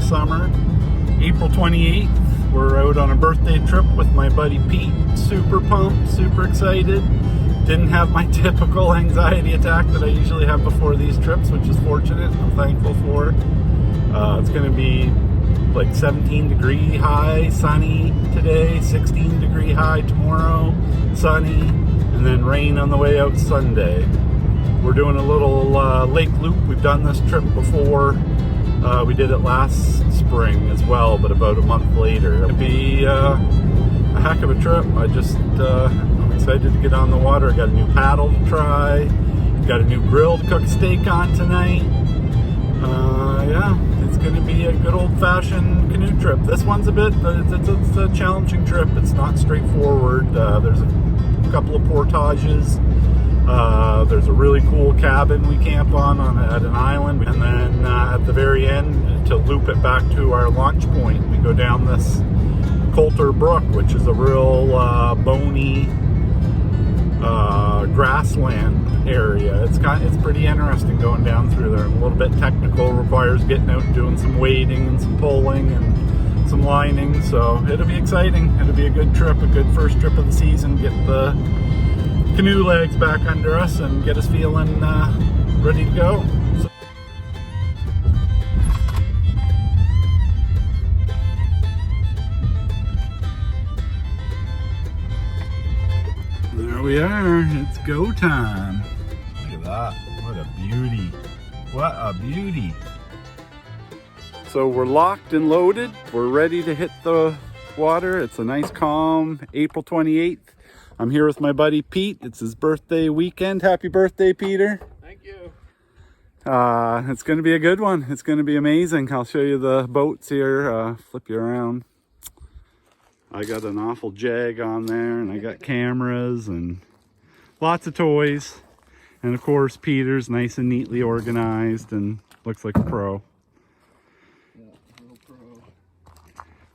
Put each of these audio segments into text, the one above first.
summer. April 28th, we're out on a birthday trip with my buddy Pete. Super pumped, super excited. Didn't have my typical anxiety attack that I usually have before these trips, which is fortunate. I'm thankful for. It's going to be like 17 degree high, sunny today, 16 degree high tomorrow, sunny, and then rain on the way out Sunday. We're doing a little lake loop. We've done this trip before. We did it last spring as well, but about a month later. It'll be a heck of a trip. I'm excited to get on the water. I got a new paddle to try. Got a new grill to cook steak on tonight. Yeah, it's going to be a good old-fashioned canoe trip. This one's a bit, it's a challenging trip. It's not straightforward. There's a couple of portages. There's a really cool cabin we camp on at an island, and then at the very end, to loop it back to our launch point, we go down this Coulter Brook, which is a real bony grassland area. It's pretty interesting going down through there. A little bit technical, requires getting out and doing some wading and some pulling and some lining. So it'll be exciting. It'll be a good trip, a good first trip of the season. Get the canoe legs back under us and get us feeling ready to go. There we are, it's go time. Look at that, what a beauty. What a beauty. So we're locked and loaded. We're ready to hit the water. It's a nice calm April 28th. I'm here with my buddy Pete. It's his birthday weekend. Happy birthday, Peter. Thank you. It's gonna be a good one. It's gonna be amazing. I'll show you the boats here, flip you around. I got an awful Jag on there, and I got cameras and lots of toys. And of course, Peter's nice and neatly organized and looks like a pro. Yeah, real pro.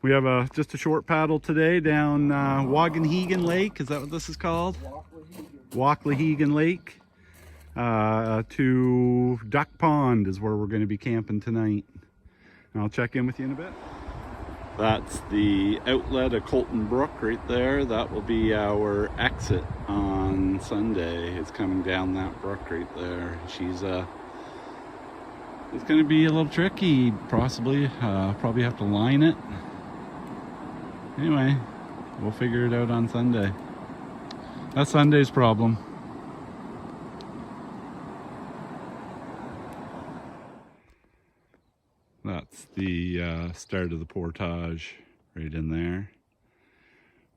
We have just a short paddle today down Wauklahegan Lake. Is that what this is called? Wauklahegan Lake. To Duck Pond is where we're going to be camping tonight. And I'll check in with you in a bit. That's the outlet of Coulter Brook right there. That will be our exit on Sunday. It's coming down that brook right there. It's going to be a little tricky, possibly. Probably have to line it. Anyway, we'll figure it out on Sunday. That's Sunday's problem. That's the start of the portage right in there.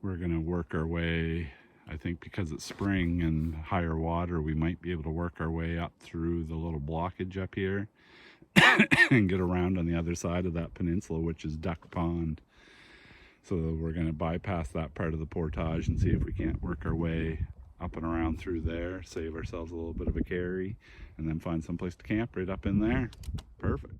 We're gonna work our way, I think because it's spring and higher water, we might be able to work our way up through the little blockage up here and get around on the other side of that peninsula, which is Duck Pond. So we're gonna bypass that part of the portage and see if we can't work our way up and around through there, save ourselves a little bit of a carry, and then find some place to camp right up in there. Perfect.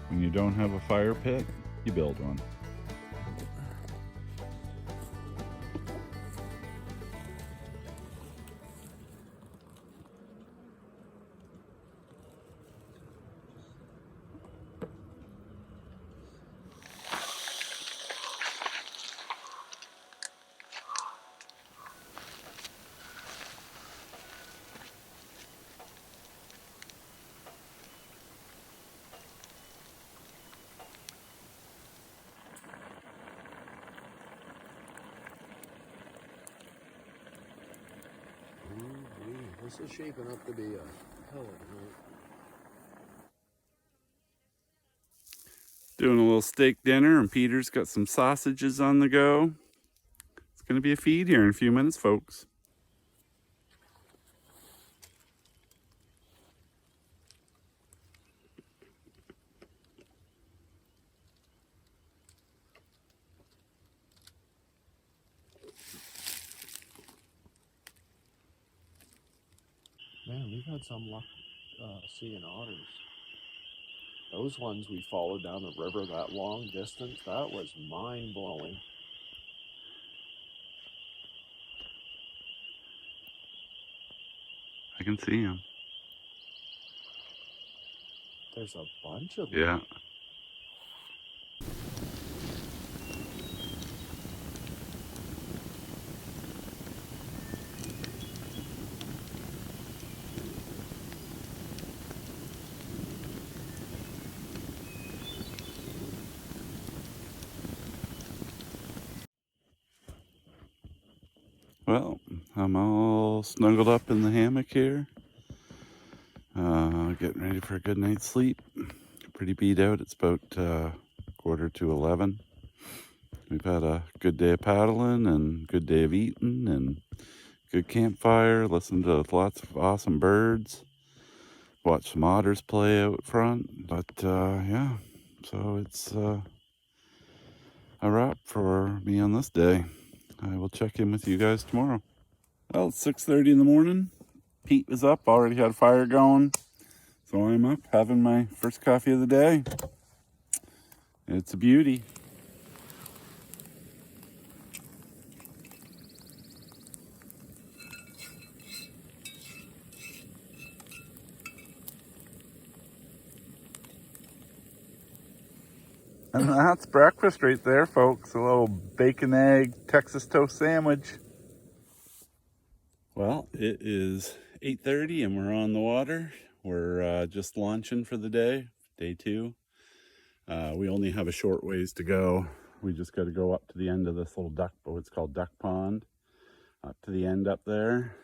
When you don't have a fire pit, you build one. This is shaping up to be a hell of a night. Doing a little steak dinner, and Peter's got some sausages on the go. It's going to be a feed here in a few minutes, folks. Man, we've had some luck seeing otters. Those ones we followed down the river that long distance, that was mind-blowing. I can see him. There's a bunch of them. Yeah. Well, I'm all snuggled up in the hammock here. Getting ready for a good night's sleep. Pretty beat out. It's about 11:45. We've had a good day of paddling and good day of eating and good campfire. Listened to lots of awesome birds. Watched some otters play out front. But yeah, so it's a wrap for me on this day. I will check in with you guys tomorrow. Well, it's 6:30 in the morning. Pete was up, already had a fire going. So I'm up having my first coffee of the day. It's a beauty. And that's breakfast right there, folks. A little bacon, egg, Texas toast sandwich. Well, it is 8:30 and we're on the water. We're just launching for the day 2. We only have a short ways to go. We just got to go up to the end of this little it's called Duck Pond, up to the end up there.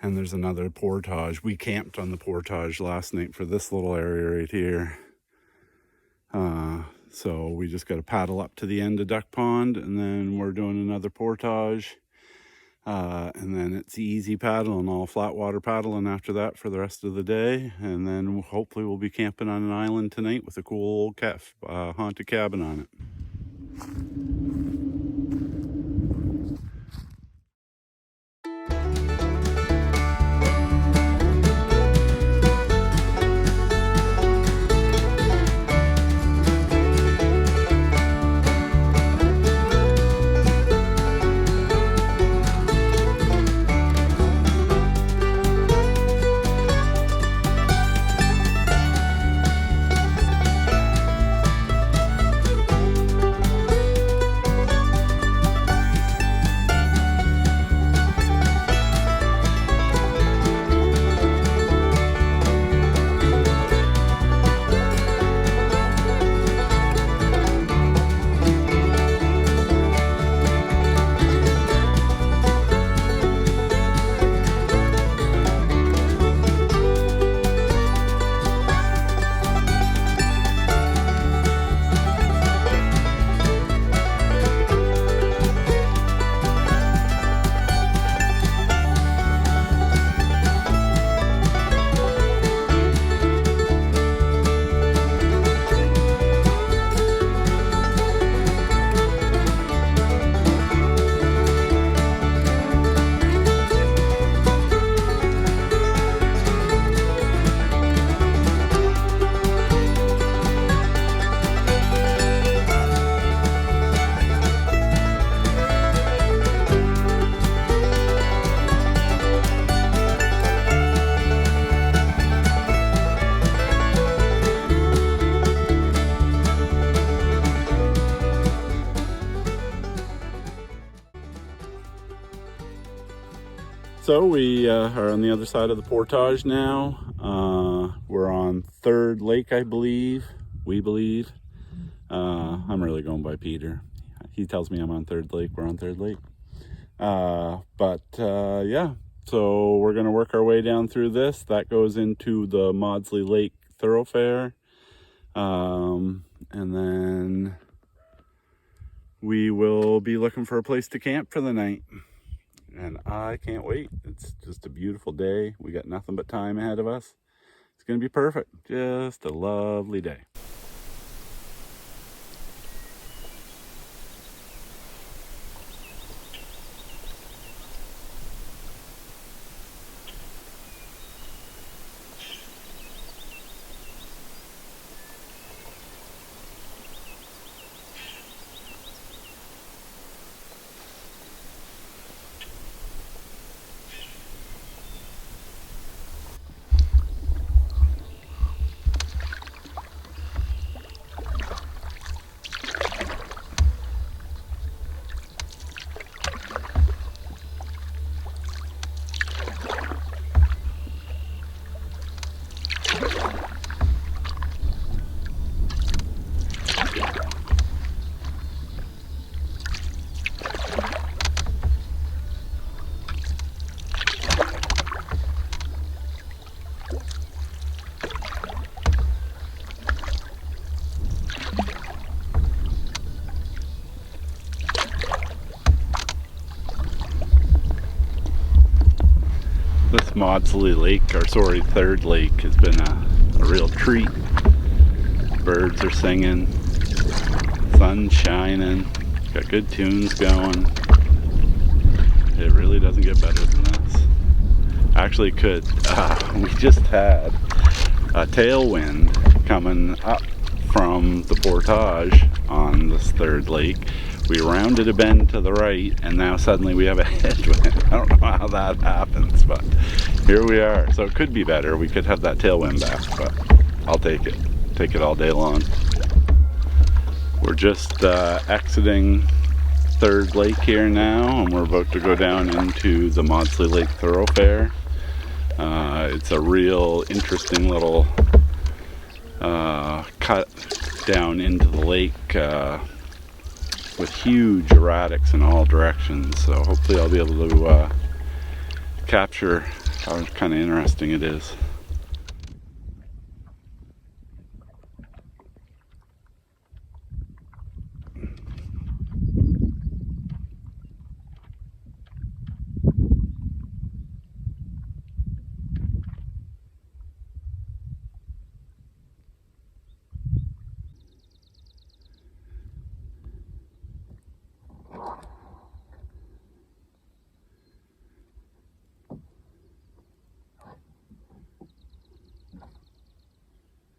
And there's another portage. We camped on the portage last night for this little area right here. So we just got to paddle up to the end of Duck Pond, and then we're doing another portage. And then it's easy paddling, all flat water paddling after that for the rest of the day. And then hopefully we'll be camping on an island tonight with a cool old haunted cabin on it. So we are on the other side of the portage now. We're on Third Lake, I believe. We believe. I'm really going by Peter. He tells me I'm on Third Lake. We're on Third Lake. Yeah, So we're going to work our way down through this. That goes into the Modsley Lake thoroughfare. And then we will be looking for a place to camp for the night. And I can't wait. It's just a beautiful day. We got nothing but time ahead of us. It's going to be perfect. Just a lovely day. This Modsley Lake, or sorry, third lake, has been a real treat. Birds are singing, sun's shining, got good tunes going. It really doesn't get better than this. Actually could. We just had a tailwind coming up from the portage on this third lake. We rounded a bend to the right, and now suddenly we have a headwind. I don't know how that happens, but here we are. So it could be better. We could have that tailwind back, but I'll take it. Take it all day long. We're just exiting third lake here now, and we're about to go down into the Modsley Lake thoroughfare. It's a real interesting little cut down into the lake with huge erratics in all directions, so hopefully I'll be able to capture how kind of interesting it is.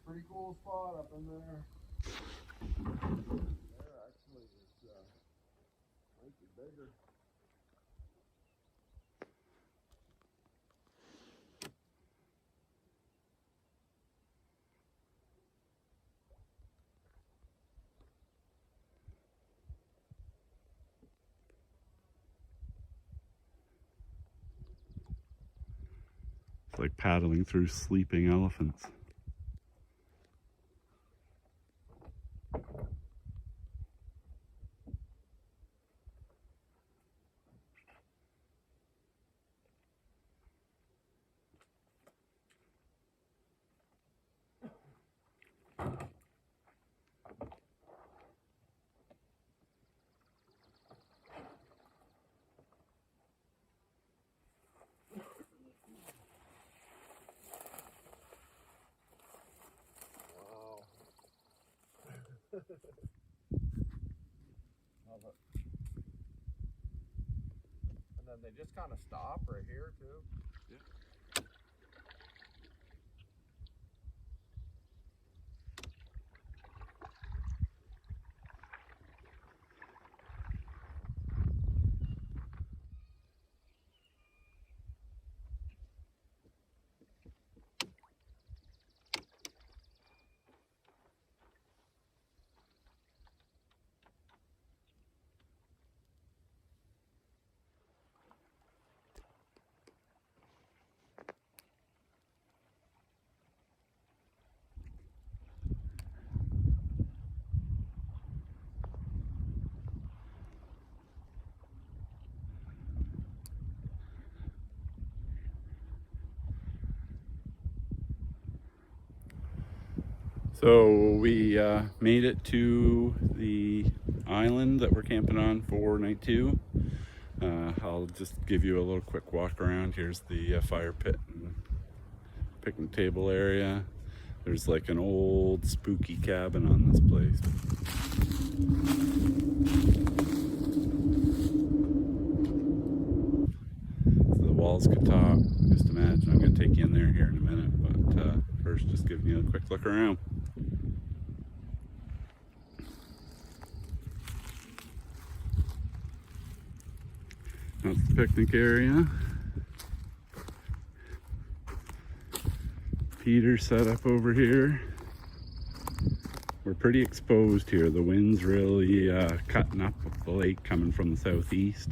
Pretty cool spot up in there. There actually is might be bigger. It's like paddling through sleeping elephants. Wow. Love it. And then they just kind of stop right here too. Yeah. So we made it to the island that we're camping on for night 2. I'll just give you a little quick walk around. Here's the fire pit and picnic table area. There's like an old spooky cabin on this place. So the walls could talk. Just imagine. I'm going to take you in there here in a minute, but first just giving you a quick look around. That's the picnic area. Peter's set up over here. We're pretty exposed here. The wind's really cutting up the lake coming from the southeast,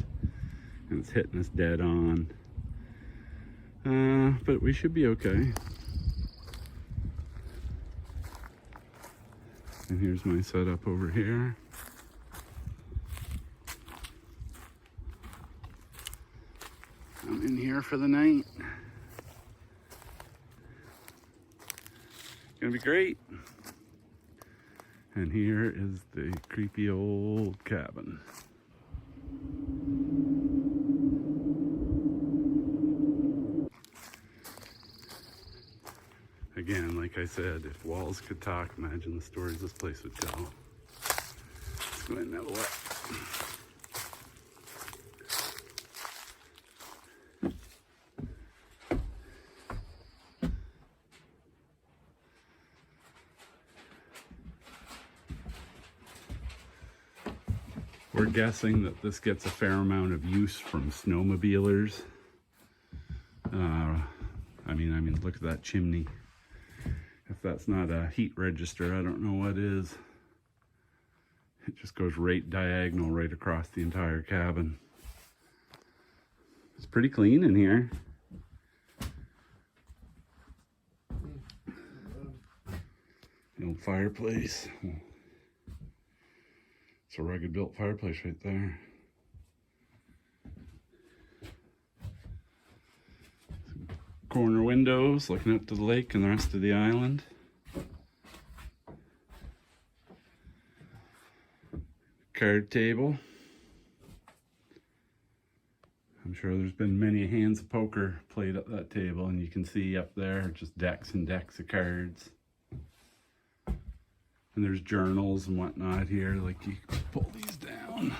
and it's hitting us dead on. But we should be okay. And here's my setup over here. I'm in here for the night. Gonna be great. And here is the creepy old cabin. Again, like I said, if walls could talk, imagine the stories this place would tell. Let's go ahead and have a look. We're guessing that this gets a fair amount of use from snowmobilers. I mean, look at that chimney. If that's not a heat register, I don't know what is. It just goes right diagonal right across the entire cabin. It's pretty clean in here. The old fireplace. It's a rugged built fireplace right there. Some corner windows looking out to the lake and the rest of the island. Card table. I'm sure there's been many hands of poker played at that table, and you can see up there just decks and decks of cards. And there's journals and whatnot here, like you can pull these down.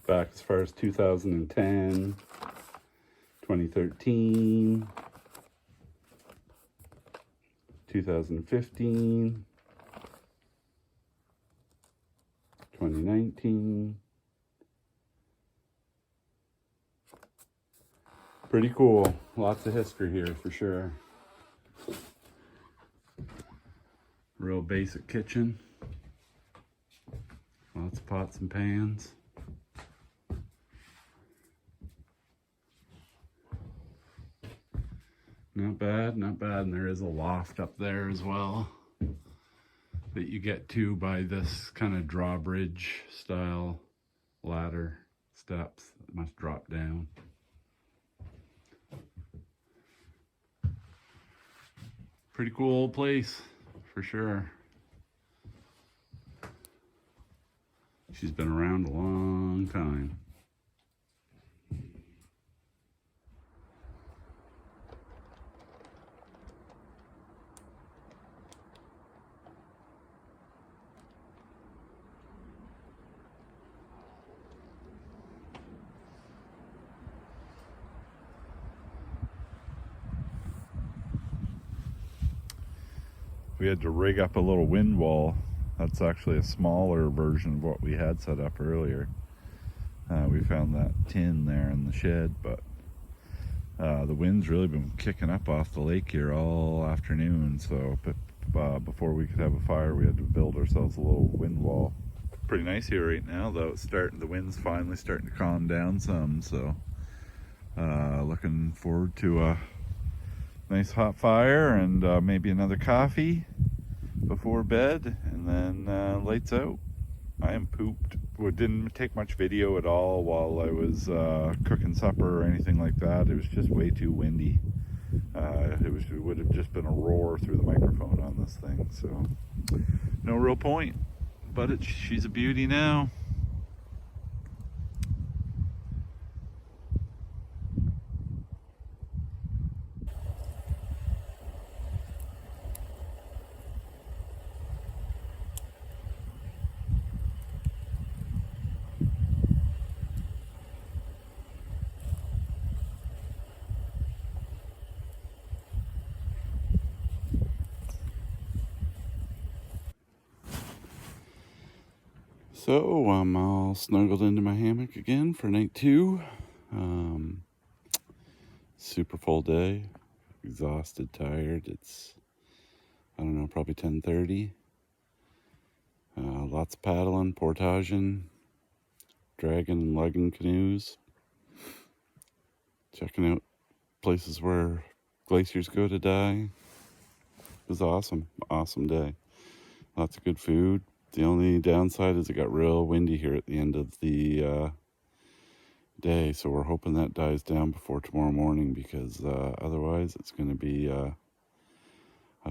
Back as far as 2010, 2013, 2015, 2019. Pretty cool. Lots of history here for sure. Real basic kitchen. Lots of pots and pans. Not bad, not bad. And there is a loft up there as well that you get to by this kind of drawbridge style ladder steps that must drop down. Pretty cool old place, for sure. She's been around a long time. We had to rig up a little wind wall. That's actually a smaller version of what we had set up earlier. We found that tin there in the shed, but the wind's really been kicking up off the lake here all afternoon, so before we could have a fire we had to build ourselves a little wind wall. Pretty nice here right now though. It's starting, the wind's finally starting to calm down some, so looking forward to a nice hot fire and maybe another coffee before bed, and then lights out. I am pooped. didn't take much video at all while I was cooking supper or anything like that. It was just way too windy. It would have just been a roar through the microphone on this thing, so no real point. But she's a beauty now. So I'm all snuggled into my hammock again for night 2. Super full day, exhausted, tired. It's, I don't know, probably 10:30. Lots of paddling, portaging, dragging and lugging canoes, checking out places where glaciers go to die. It was awesome day. Lots of good food. The only downside is it got real windy here at the end of the day, so we're hoping that dies down before tomorrow morning, because otherwise it's going to be a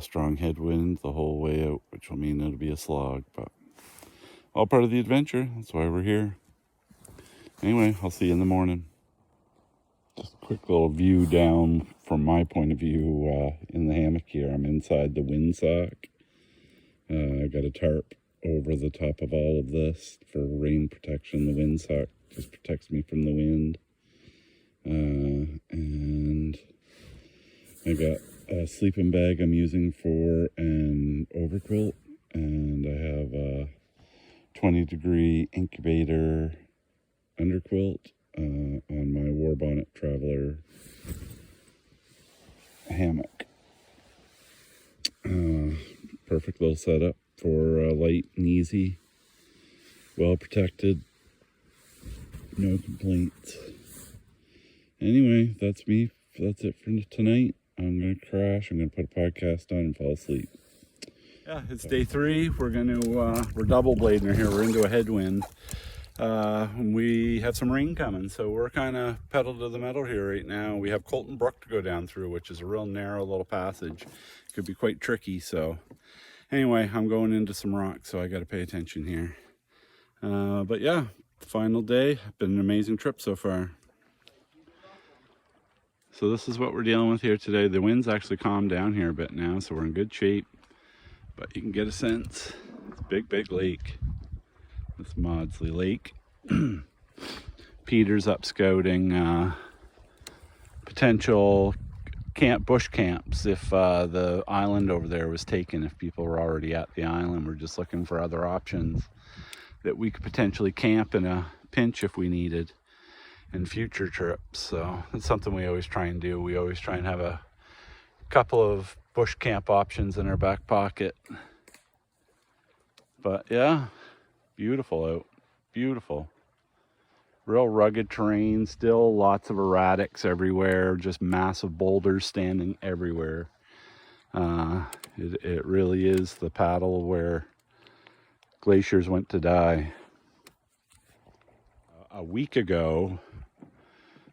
strong headwind the whole way out, which will mean it'll be a slog, but all part of the adventure. That's why we're here. Anyway, I'll see you in the morning. Just a quick little view down from my point of view in the hammock here. I'm inside the windsock. I got a tarp over the top of all of this for rain protection. The windsock just protects me from the wind. And I got a sleeping bag I'm using for an overquilt, and I have a 20-degree incubator underquilt on my War Bonnet Traveler hammock. Perfect little setup for light and easy, well protected, no complaints. Anyway, that's me. That's it for tonight. I'm gonna crash. I'm gonna put a podcast on and fall asleep. Yeah, it's day 3. We're double blading her here. We're into a headwind. We have some rain coming, so we're kind of pedal to the metal here right now. We have Colton Brook to go down through, which is a real narrow little passage. Could be quite tricky, so anyway, I'm going into some rocks, so I got to pay attention here. But yeah, final day. Been an amazing trip so far. So this is what we're dealing with here today. The wind's actually calmed down here a bit now, so we're in good shape. But you can get a sense. It's a big, big lake. It's Modsley Lake. Peter's up scouting potential bush camps if the island over there was taken. If people were already at the island, we're just looking for other options that we could potentially camp in a pinch if we needed in future trips. So that's something we always try and do. We always try and have a couple of bush camp options in our back pocket. But yeah, beautiful out. Beautiful. Real rugged terrain, still lots of erratics everywhere, just massive boulders standing everywhere. It really is the paddle where glaciers went to die. A week ago,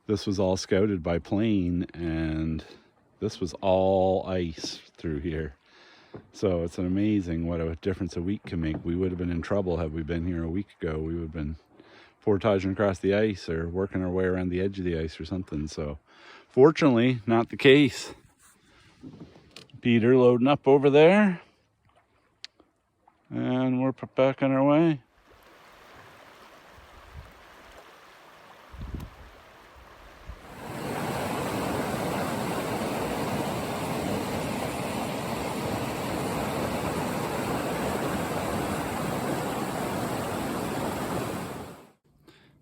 this was all scouted by plane, and this was all ice through here. So it's amazing what a difference a week can make. We would have been in trouble had we been here a week ago. We would have been portaging across the ice or working our way around the edge of the ice or something. So fortunately, not the case. Peter loading up over there, and we're back on our way.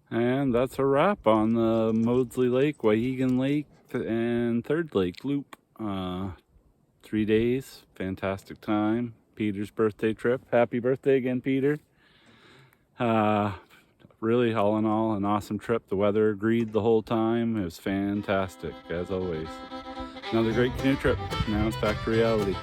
And that's a wrap on the Modsley Lake, Wauklahegan Lake, and Third Lake loop. 3 days, fantastic time. Peter's birthday trip. Happy birthday again, Peter. Really, all in all, an awesome trip. The weather agreed the whole time. It was fantastic, as always. Another great canoe trip. Now it's back to reality.